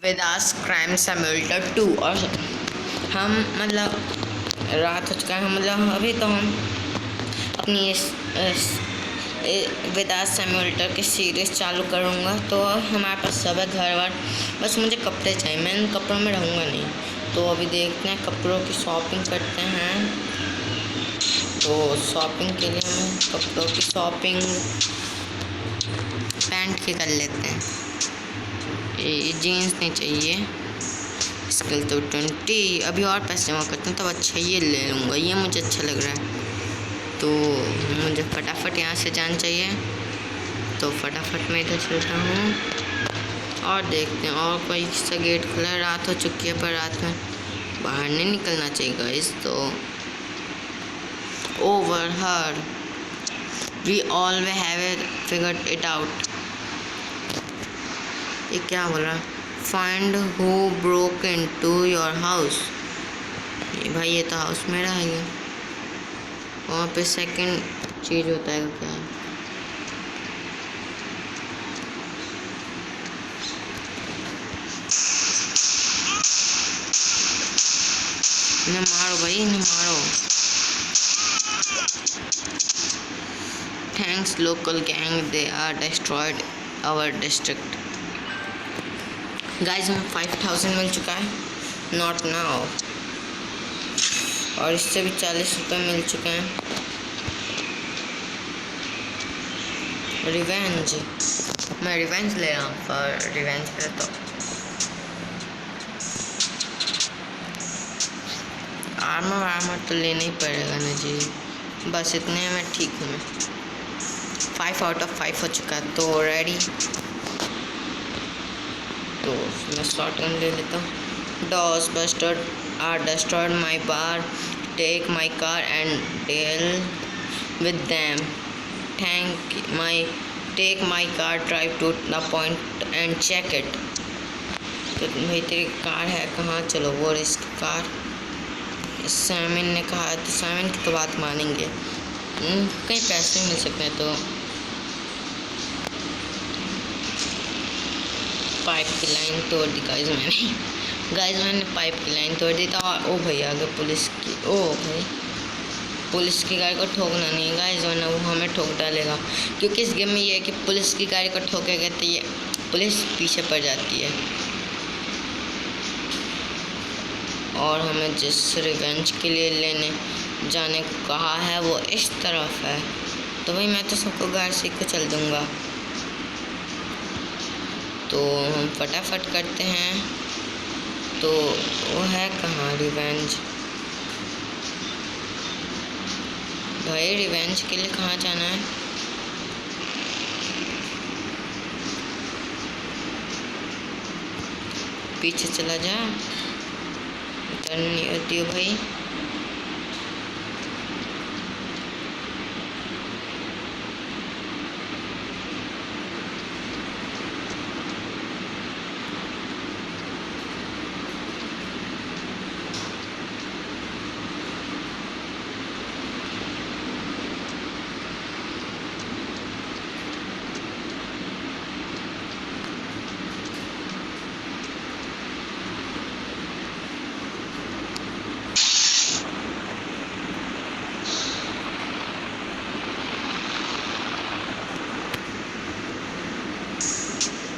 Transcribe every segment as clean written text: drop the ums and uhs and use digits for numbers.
Vedas crime simulator 2। और हम मतलब रात हो चुका है, मतलब अभी तो हम अपनी इस वेदास सिम्युलेटर की सीरीज़ चालू करूँगा। तो हमारे पास सब है, घर वर, बस मुझे कपड़े चाहिए। मैं इन कपड़ों में रहूँगा नहीं। तो अभी देखते हैं, कपड़ों की शॉपिंग करते हैं। तो शॉपिंग के लिए हमें कपड़ों की शॉपिंग पैंट की कर लेते हैं। ये जीन्स नहीं चाहिए। स्किल तो 20। अभी और पैसे जमा करते हैं तब अच्छा ये ले लूँगा, ये मुझे अच्छा लग रहा है। तो मुझे फटाफट यहाँ से जाना चाहिए, तो फटाफट मैं इधर चलता हूँ और देखते हैं और कोई सा गेट खुला है। रात हो चुकी है, पर रात में बाहर नहीं निकलना चाहिए गाइस। तो over here we always have figured it out. ये क्या बोल रहा है? Find who broke into your house. ये भाई ये तो हाउस मेरा है। ये वहाँ पे सेकंड चीज होता है क्या? इन्हें मारो भाई, इन्हें मारो। Thanks local gang, they are destroyed our district. Guys हमें 5000 मिल चुका है, नॉट नाउ। और इससे भी 40 रुपये मिल चुके हैं। रिवेंज, मैं रिवेंज ले रहा हूँ, पर रिवेंज पे तो आर्मर तो लेना ही पड़ेगा ना जी। बस इतने में ठीक हूँ मैं। 5 आउट ऑफ 5 हो चुका है, तो रेडी। तो मैं शॉटगन ले लेता हूँ। Those bastards are destroyed my bar, take my car and deal with them. Take my car, drive to the point and check it. तो भाई तेरी कार है कहाँ? चलो वो इसकी कार। साइमन ने कहा तो साइमन की तो बात मानेंगे। कहीं पैसे मिल सकते हैं। तो पाइप की लाइन तोड़ दी गाइस मैंने पाइप की लाइन तोड़ दी। तो ओ भाई आगे पुलिस की, ओ भाई पुलिस की गाड़ी को ठोकना नहीं है गाइस, वरना वो हमें ठोक डालेगा। क्योंकि इस गेम में ये है कि पुलिस की गाड़ी को ठोकेगा तो ये पुलिस पीछे पड़ जाती है। और हमें जिस रिवेंज के लिए लेने जाने को कहा है वो इस तरफ है। तो भाई मैं तो सबको गाड़ी से को चल दूँगा। तो हम फटाफट करते हैं। तो वो है कहाँ रिवेंज? भाई रिवेंज के लिए कहाँ जाना है? पीछे चला जा, टर्न नहीं होती हो भाई।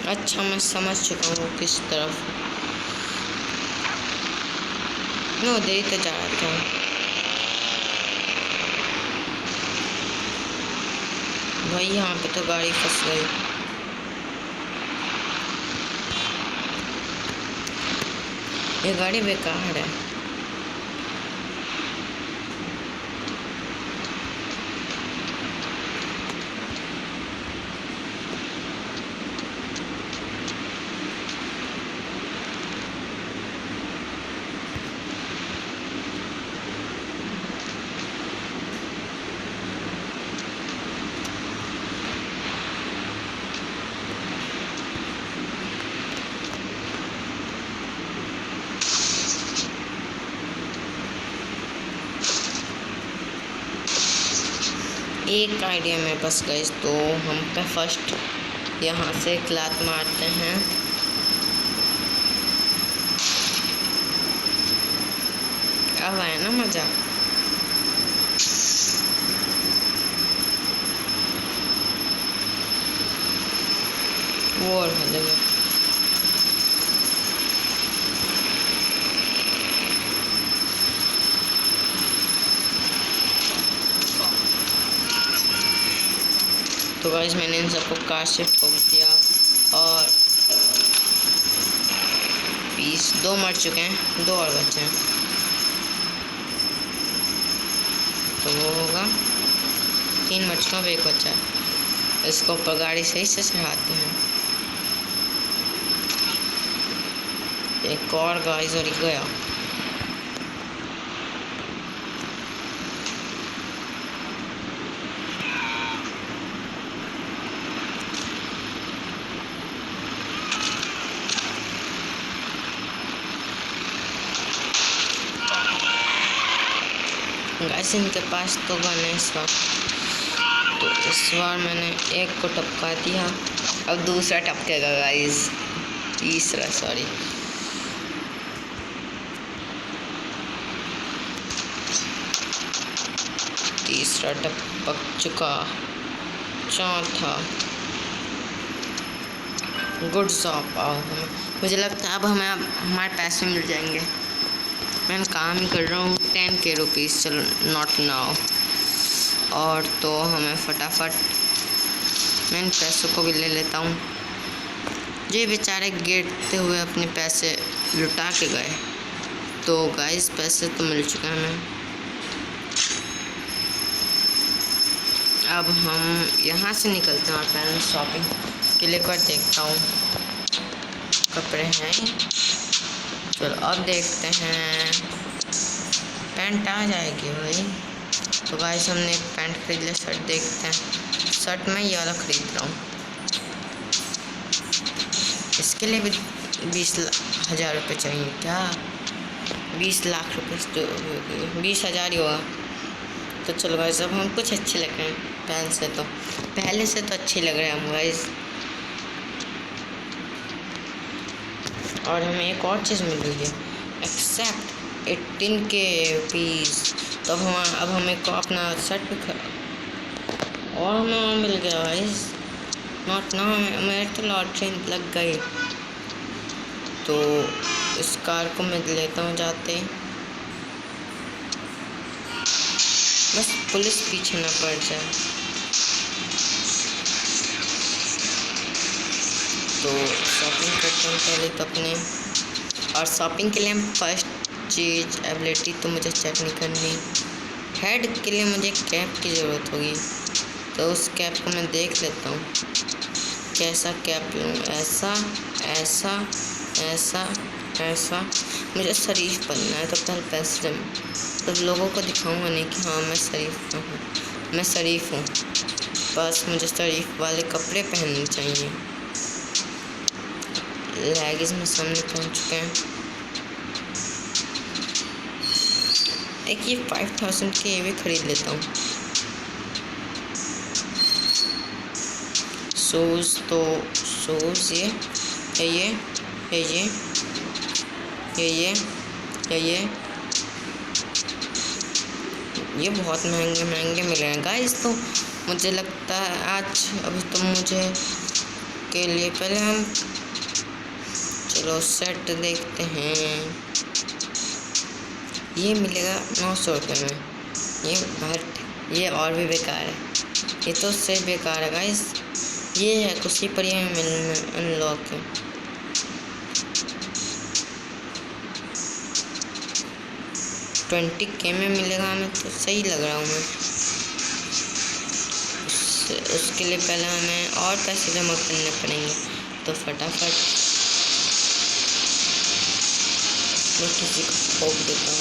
अच्छा मैं समझ चुका हूँ किस तरफ। नो दे तो जा रहा था भाई। यहाँ पे तो गाड़ी फंस गई। ये गाड़ी बेकार है। एक आइडिया मेरे पास गाइस। तो हम पे फर्स्ट यहाँ से एक लात मारते हैं। अब आया ना मज़ा। वो और मजा गया। तो गाइस मैंने इन सबको कार शिफ्ट कर दिया और पीस 2 मर चुके हैं, 2 और बचे हैं। तो वो होगा 3 मर चुके हैं, 1 बचा है। इसको ऊपर गाड़ी सही से चढ़ाते हैं। एक और गाइस और गया। गाइस इनके पास तो गन है इस बार, तो इस बार मैंने एक को टपका दिया, अब दूसरा टपकेगा गाइस, तीसरा सॉरी। तीसरा टपक चुका, चौथा। Good job. मुझे लगता है अब हमारे पैसे मिल जाएंगे। मैं काम ही कर रहा हूँ। 10K रुपीज़, चलो नॉट नाउ। और तो हमें फटाफट मैं इन पैसों को भी ले लेता हूँ। ये बेचारे गिरते हुए अपने पैसे लुटा के गए। तो गाइस पैसे तो मिल चुके हैं हमें। अब हम यहाँ से निकलते हैं और पहले शॉपिंग के लिए कर देखता हूँ कपड़े हैं। चलो अब देखते हैं, पैंट आ जाएगी भाई। तो गाइस हमने एक पैंट खरीद लिया। शर्ट देखते हैं, शर्ट मैं ये वाला खरीद रहा हूँ। इसके लिए भी 20,000 रुपये चाहिए क्या? 20 लाख रुपये तो 20,000 ही होगा। तो चलो गाइस अब हम कुछ अच्छे लग रहे हैं पहले से तो अच्छे लग रहे हैं हम गाइस। और हमें एक और चीज़ मिल रही है, एक्सेप्ट 18K रुपीज़। तो अब हमें को अपना शर्ट भी और हमें मिल गया गाइस। नॉट ना, मेरे तो लॉटरी लग गई। तो इस कार को मैं लेता हूँ जाते, बस पुलिस पीछे ना पड़ जाए। तो शॉपिंग करते हैं पहले तो अपने, और शॉपिंग के लिए हम फर्स्ट चीज़ एबिलिटी तो मुझे चेक नहीं करनी। हेड के लिए मुझे कैप की ज़रूरत होगी, तो उस कैप को मैं देख लेता हूँ कैसा कैप लूँ। ऐसा ऐसा ऐसा ऐसा। मुझे शरीफ बनना है, तो पहले पैसे तो लोगों को दिखाऊंगा नहीं कि हाँ मैं शरीफ हूँ, मैं शरीफ हूँ। बस मुझे शरीफ वाले कपड़े पहनने चाहिए। लेगिंग्स में सामने पहुँच चुके हैं। एक ये 5000 के ये भी खरीद लेता हूँ। शूज़ तो शूज़ ये बहुत महंगे मिले हैं गाइस। तो मुझे लगता है आज अभी तो मुझे के लिए पहले हम चलो सेट देखते हैं। ये मिलेगा 900 रुपये में। ये और भी बेकार है, ये तो उससे बेकार है गाइस। ये है कुछ ही पर ये अनलॉक है। $20K में मिलेगा हमें, तो सही लग रहा हूँ मैं। उसके लिए पहले हमें और पैसे जमा करने पड़ेंगे। तो फटाफट मैं किसी को ठोक देता हूँ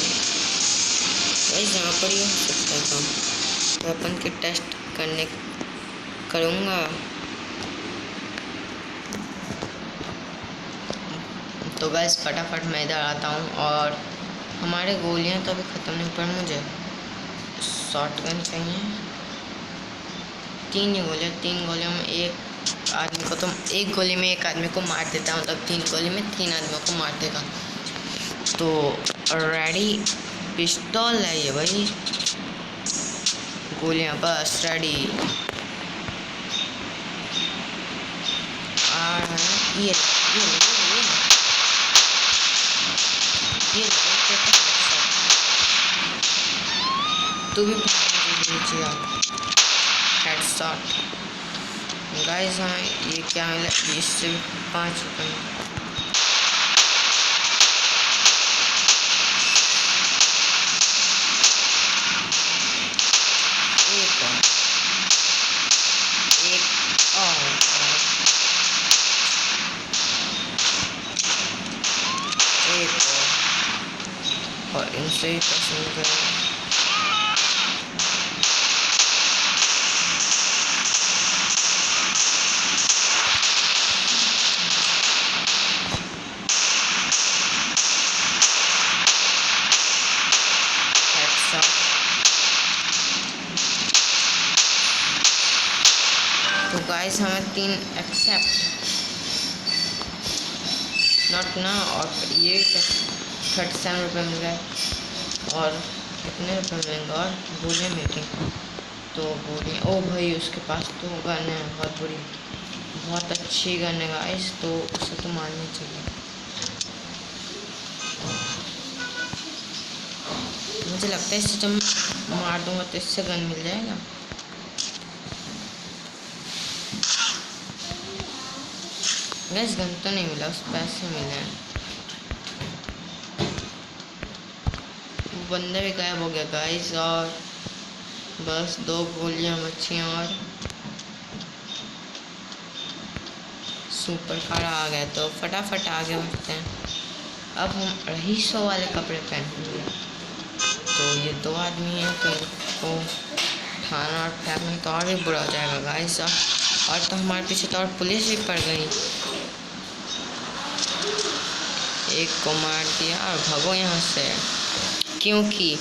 भाई, जहाँ पर ही हो सकता है काम। वेपन के टेस्ट करूँगा। तो गैस फटाफट मैं इधर आता हूँ, और हमारे गोलियाँ तो अभी ख़त्म नहीं, पर मुझे शॉटगन चाहिए। 3 गोलियों में एक आदमी को, तो एक गोली में एक आदमी को मार देता है, मतलब 3 गोली में 3 आदमियों को मार देगा। तो रेडी पिस्तौल है ये भाई। गोलियां बस रेडी। ये तू भी हेडशॉट गाइस। हाँ ये क्या है, इससे 5 रुपये में। और इनसे ही पसंद करें। तो गाइस हमें 3 एक्सेप्ट नॉट ना, और ये 37 रुपये मिल गए। और कितने रुपये मिलेंगे? और गोलियाँ मिलेंगी तो गोलियाँ, ओ भाई उसके पास तो गन है बहुत बुरी, बहुत अच्छी गन है गाइस, तो उसे तो मारनी चाहिए। मुझे लगता है इससे जब मार दूंगा तो इससे गन मिल जाएगा। गैस गन तो नहीं मिला, उस पैसे मिले हैं। बंदा भी गायब हो गया गाइस, और बस 2 गोलियां बची हैं और सुपर कार आ गया, तो फटाफट आगे बढ़ते हैं। अब हम रईसों वाले कपड़े पहनेंगे। तो ये 2 आदमी हैं, तो इनको खाना और फेंकने तो और भी बुरा हो जाएगा गाइस। और तो हमारे पीछे तो और पुलिस भी पड़ गई। एक को मार दिया और भागो यहाँ से, क्योंकि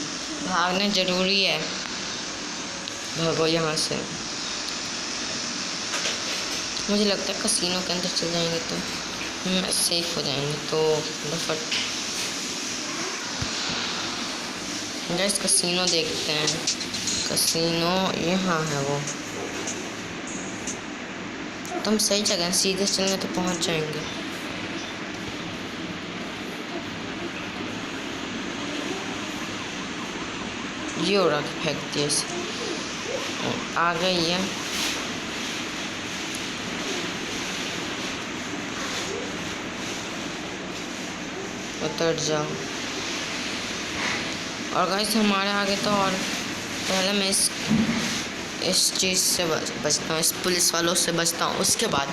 भागना जरूरी है। भागो यहाँ से। मुझे लगता है कसीनो के अंदर चल जाएंगे तो हम सेफ हो जाएंगे। तो फट गाइस कसीनो देखते हैं। कसीनो यहाँ है वो, तो हम सही जगह सीधे चलेंगे तो पहुँच जाएंगे। ये उड़ा के फेंक दिया इसे, आ गई है। उतर जाओ। और गाइस हमारे आगे तो, और पहले मैं इस चीज़ से बचता हूँ, इस पुलिस वालों से बचता हूँ, उसके बाद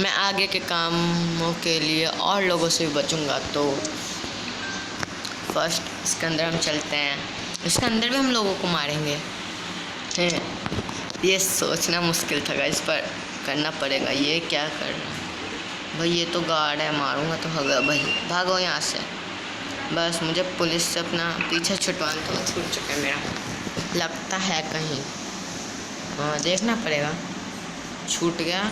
मैं आगे के कामों के लिए और लोगों से भी बचूंगा। तो फर्स्ट इसके अंदर हम चलते हैं। इसके अंदर भी हम लोगों को मारेंगे। ये सोचना मुश्किल था गाइस, पर करना पड़ेगा। ये क्या कर रहा है भाई? ये तो गार्ड है, मारूंगा तो होगा भाई। भागो यहाँ से। बस मुझे पुलिस से अपना पीछा छुटवाना तो छूट चुका है मेरा, लगता है कहीं। हाँ देखना पड़ेगा। छूट गया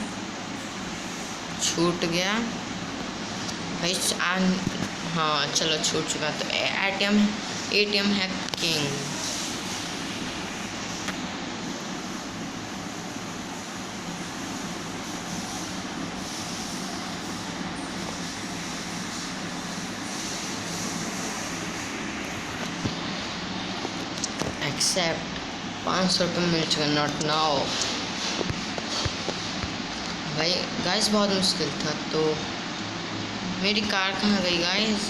भाई। हाँ चलो छूट चुका। तो ATM हैकिंग। एक्सेप्ट 500 रुपये मिल चुका। नॉट नाउ भाई। गाइस बहुत मुश्किल था। तो मेरी कार कहाँ गई गाइस?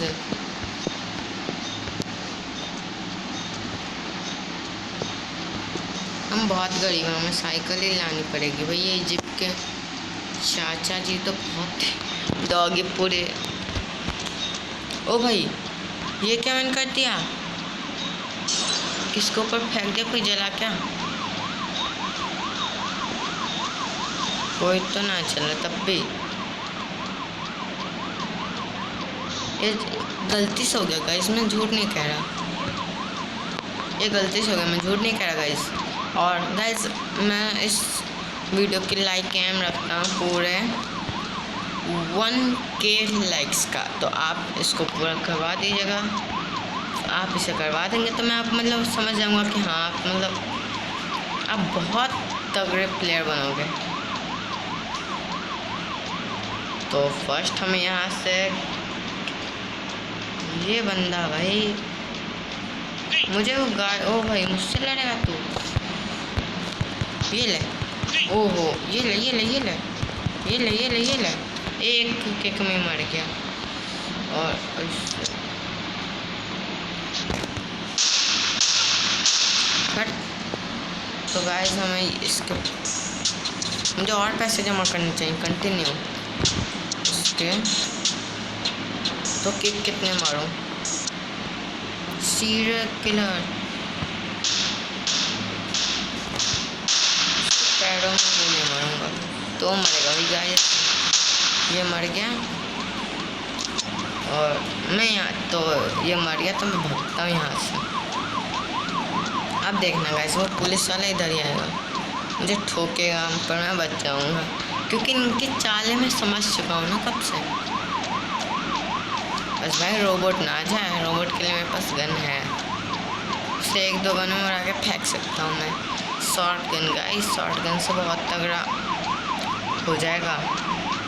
हम बहुत गरीब हैं, हमें साइकिल ही लानी पड़ेगी भाई। ये जिप के चाचा जी तो बहुत डॉगी पूरे। ओ भाई ये क्या मैंने कर दिया? किसके ऊपर फेंक दिया? कोई जला क्या? कोई तो ना चला तब भी। ये गलती से हो गया गाइस, मैं झूठ नहीं कह रहा। ये गलती से हो गया, मैं झूठ नहीं कह रहा गाइस। और गाइस मैं इस वीडियो की लाइक एम रखता हूँ पूरे 1K लाइक्स का, तो आप इसको पूरा करवा दीजिएगा। आप इसे करवा देंगे तो मैं आप मतलब समझ जाऊँगा कि हाँ आप मतलब आप बहुत तगड़े प्लेयर बनोगे। तो फर्स्ट हम यहाँ से ये बंदा भाई मुझे वो ओ भाई मुझसे लड़ेगा तू। ये ले, ओहो ये ले ये ले ये ले ये ले ये ले ये ले, एक किक में मर गया। और तो गाइस हमें इसके मुझे और पैसे जमा करने चाहिए। कंटिन्यू इसके तो किक कितने मारूं? सीरियल किलर पैरों में गोली मारूंगा तो मरेगा भाई गाइस। ये मर गया और मैं यहाँ तो ये मर गया तो मैं भागता हूँ यहाँ से। अब देखना गाइस वो पुलिस वाला इधर ही आएगा, मुझे ठोकेगा पर मैं बच जाऊँगा क्योंकि इनकी चालें मैं समझ चुका हूँ ना कब से। बस भाई रोबोट ना जाए, रोबोट के लिए मेरे पास गन है, उसे एक दो गन में उड़ा के फेंक सकता हूँ मैं। Short gun guys, short gun से बहुत तगड़ा हो जाएगा।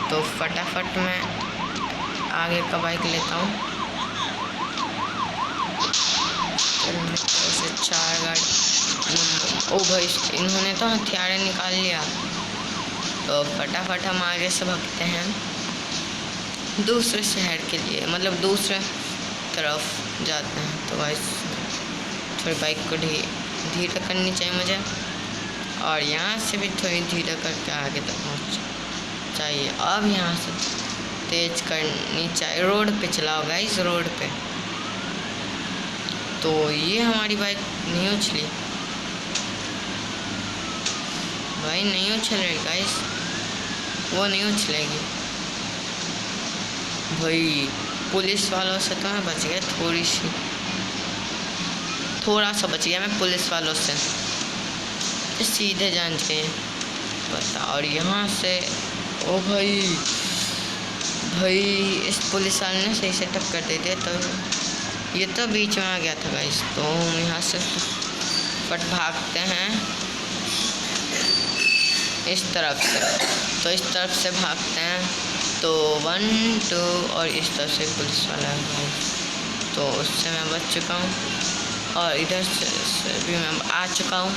तो फटाफट मैं आगे का बाइक लेता हूँ। चार गाड़ी, ओ भाई इन्होंने तो हथियारें निकाल लिया। तो फटाफट हम आगे से भागते हैं दूसरे शहर के लिए, मतलब दूसरे तरफ जाते हैं। तो गाइस थोड़ी बाइक को धीरे करनी चाहिए मुझे और यहाँ से भी थोड़ी धीरे करके आगे तक पहुँच चाहिए। अब यहाँ से तेज करनी चाहिए, रोड पे चलाओ गाइस, रोड पे। तो ये हमारी बाइक नहीं उछली भाई, नहीं उछल रही गाइस, वो नहीं उछलेगी भाई। पुलिस वालों से तो मैं बच गया, थोड़ा सा बच गया मैं पुलिस वालों से, सीधे जान के पता। और यहाँ से ओ भाई इस पुलिस वाले ने सही से टक्कर दे दिया, तो ये तो बीच में आ गया था गाइस। तो हम यहाँ से फट भागते हैं इस तरफ से, तो इस तरफ से भागते हैं तो 1 2 और इस तरफ से पुलिस वाला है तो उससे मैं बच चुका हूँ। और इधर से भी मैं आ चुका हूँ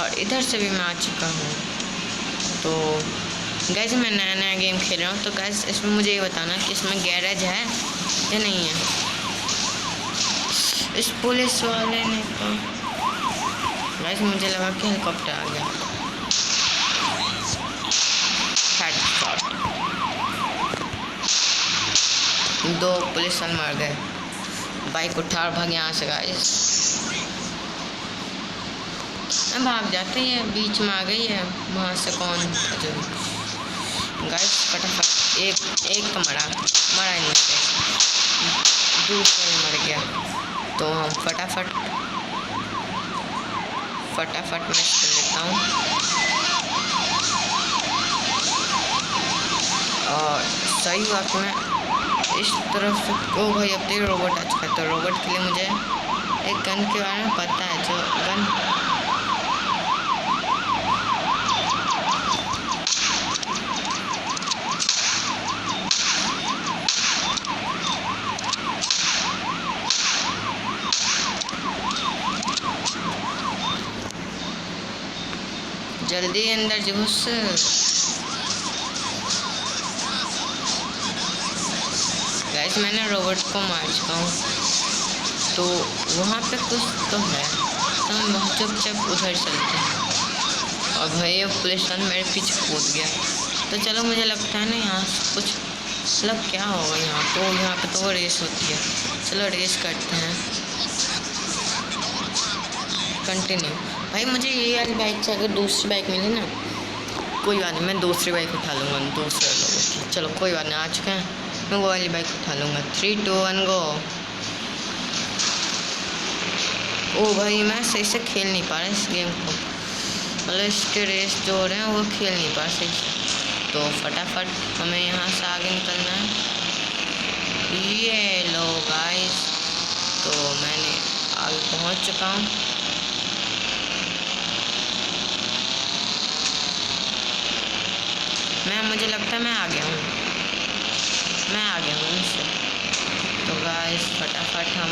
और इधर से भी मैं आ चुका हूँ। तो गाइस मैं नया गेम खेल रहा हूँ, तो गाइस इसमें मुझे ये बताना कि इसमें गैरेज है या नहीं है। इस पुलिस वाले ने कहा गाइस, मुझे लगा कि हेलीकॉप्टर आ गया। हेडशॉट, 2 पुलिस वाले मार गए। बाइक उठा और भाग यहाँ से गाइस, मैं भाग जाते हैं, बीच में आ गई है, वहाँ से कौन गाइस। फटाफट एक तो मरा इनमें से, दूसरा मर गया। तो हम फटाफट मैं कर लेता हूँ और सही बात में इस तरफ से। ओ भाई अब तक रोबोट आ चुका है, तो रोबोट के लिए मुझे एक गन के बारे में पता है, जो गन जल्दी अंदर घुस। गाइस मैंने रोबोट को मार चुका हूँ, तो वहाँ पे कुछ तो है, तो हम चुपचाप उधर चलते हैं। और भाई अब पुलिस वाला मेरे पीछे कूद गया, तो चलो मुझे लगता है ना यहाँ कुछ मतलब क्या होगा यहाँ। तो यहाँ पे तो रेस होती है, चलो रेस करते हैं, कंटिन्यू। भाई मुझे ये वाली बाइक से अगर दूसरी बाइक मिले ना, कोई बात नहीं, मैं दूसरी बाइक उठा लूँगा दूसरे लोगों की। चलो कोई बात नहीं, आ चुके हैं, मैं वो वाली बाइक उठा लूँगा। 3 2 1 गो। ओ भाई मैं सही से खेल नहीं पा रहा इस गेम को, मतलब इसके रेस जो हो रहे हैं वो खेल नहीं पा सही से। तो फटाफट हमें यहाँ से आगे निकलना है। ये लो गाइस, तो मैंने पहुंच चुका हूँ। मुझे लगता है मैं आ गया हूँ इससे। तो गाइस फटाफट हम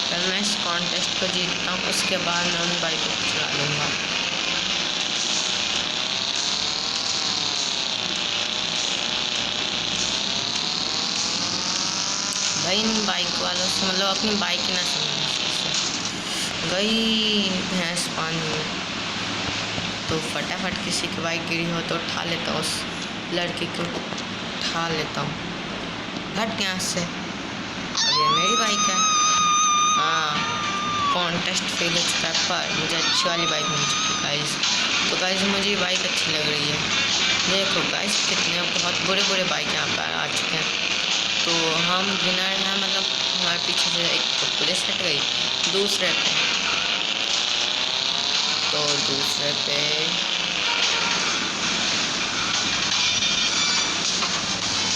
कल मैं इस कॉन्टेस्ट को जीतता हूँ, उसके बाद मैं उन बाइक को चला लूँगा। भाई इन बाइक वालों से मतलब अपनी बाइक ही ना समझ गई भैंस पानी में। तो फटाफट किसी की बाइक गिरी हो तो उठा लेता हूँ, उस लड़की को उठा लेता हूँ। हट यहाँ से, अब ये मेरी बाइक है। हाँ, कॉन्टेस्ट फेल हो चुका है पर मुझे अच्छी वाली बाइक मिल चुकी है गाइस। तो गाइस मुझे ये बाइक अच्छी लग रही है। देखो गाइस कितने बहुत बुरे बुरे बाइक यहाँ पर आ चुके हैं। तो हम विनर हैं, मतलब हमारे पीछे से एक तो पुलिस हट गई। दूसरे पे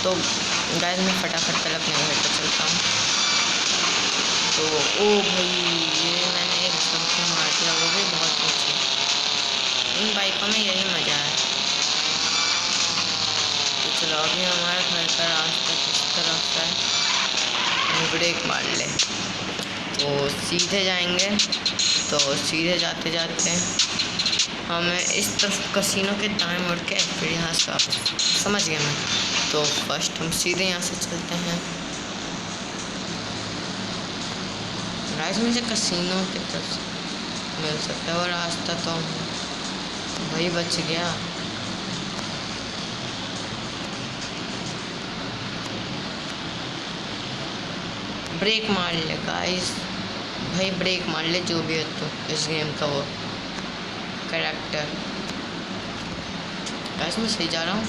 तो गाइस मैं फटाफट पहले अपने घर पे चलता हूँ। तो ओ भाई ये मैंने एक सबको मार दिया, वो भी बहुत ऊँची। इन बाइकों में यही मज़ा है। तो चलो अभी हमारा घर का रास्ता किस तरफ है, ब्रेक मार ले तो सीधे जाएंगे। तो सीधे जाते जाते हमें इस तरफ कसिनो के दाएं मुड़ के फिर यहाँ से वापस, समझ गया मैं। तो फर्स्ट हम सीधे यहाँ से चलते हैं। गाइस मुझे कसिनो की तरफ मिल सकता है वो रास्ता, तो वही बच गया। ब्रेक मार ले गाइस, भाई ब्रेक मार ले जो भी है तो इस गेम का वो कैरेक्टर। गाइस मैं सही जा रहा हूँ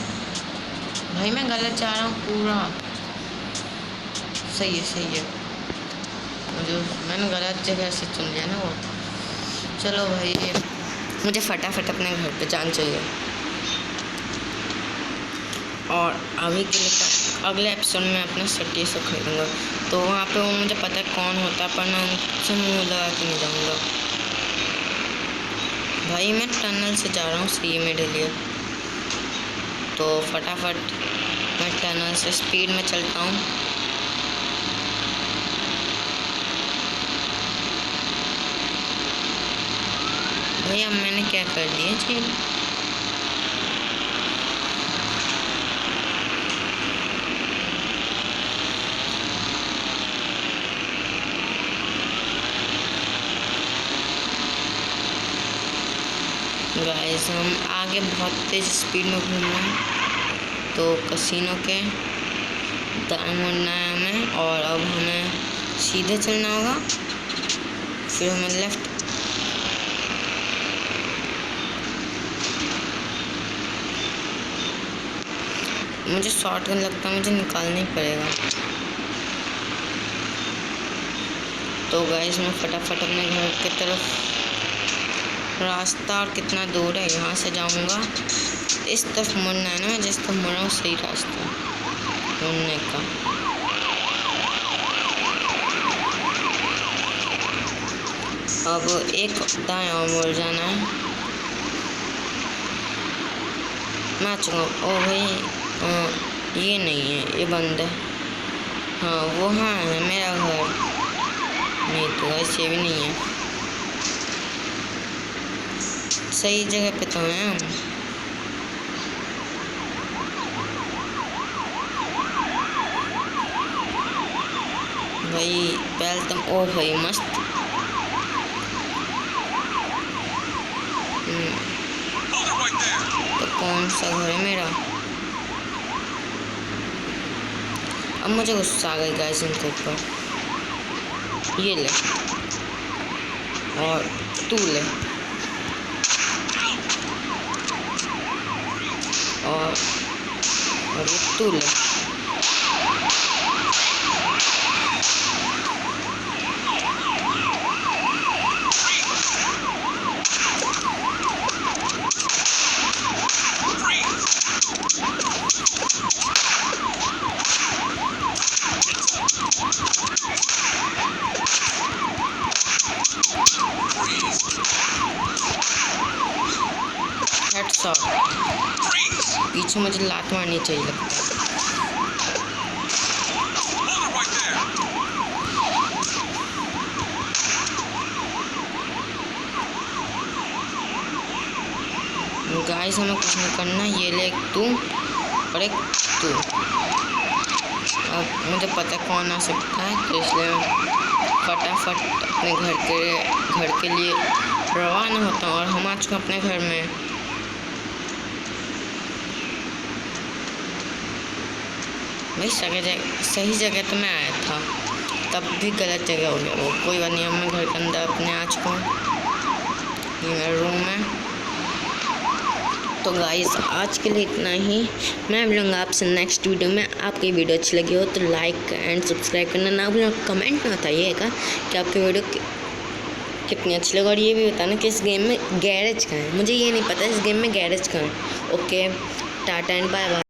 भाई, मैं गलत जा रहा हूँ पूरा। सही है मुझे, मैंने गलत जगह से चुन लिया ना वो। चलो भाई मुझे फटाफट अपने घर पे जाना चाहिए। और अभी के लिए अगले एपिसोड में अपना सट्टी से खरीदूँगा। तो वहाँ पे वो मुझे पता है कौन होता है, पर मैं उनसे मुँह लगा के नहीं जाऊँगा। भाई मैं टनल से जा रहा हूँ सही मेरे लिए। तो फटाफट मैं टनल से स्पीड में चलता हूँ। भाई अब मैंने क्या कर दिया जी। गाइस हम आगे बहुत तेज़ स्पीड में घूम रहे हैं। तो कसिनो के दाएं मुड़ना है हमें, और अब हमें सीधे चलना होगा, फिर हमें लेफ्ट। मुझे शॉटगन लगता है, मुझे निकालना ही पड़ेगा। तो गाइस मैं फटाफट अपने घर की तरफ, रास्ता और कितना दूर है, यहाँ से जाऊँगा। इस तरफ मुड़ना है ना, मैं जिस तरफ मुड़ रहा हूँ सही रास्ता मुड़ने का। अब एक दाएं और मुड़ जाना है। मैं चुका। ओ भाई ये नहीं है, ये बंद है। हाँ वो हाँ है मेरा घर, नहीं तो ऐसे भी नहीं है। सही जगह पे तो हैं हम। भाई पहले तुम, ओ भाई मस्त। तो कौन सा घर है मेरा? अब मुझे गुस्सा आ गई गाइस इनके ऊपर। ये ले और तू ले और ये तू ले। शॉट। पीछे मुझे लात मारनी चाहिए लगता है। गाइस हमें कुछ नहीं करना, ये ले एक तू और एक तू। अब मुझे पता है कौन आ सकता है, तो इसलिए फटाफट अपने घर के लिए रवाना होता हूँ। और हम आ चुके अपने घर में। भाई सही जगह तो मैं आया था, तब भी गलत जगह हो गया। वो कोई बात नहीं, मैं घर के अंदर अपने आ चुका हूँ। ये मेरा रूम है। तो गाइस आज के लिए इतना ही। मैं मिलूँगा आपसे नेक्स्ट वीडियो में। आपकी वीडियो अच्छी लगी हो तो लाइक एंड सब्सक्राइब करना ना भूलें। कमेंट में बताइएगा कि आपकी वीडियो कितनी अच्छी लगी, और ये भी बताना कि इस गेम में गैरेज कहाँ है। मुझे ये नहीं पता इस गेम में गैरेज कहाँ है। Okay, tata and bye bye.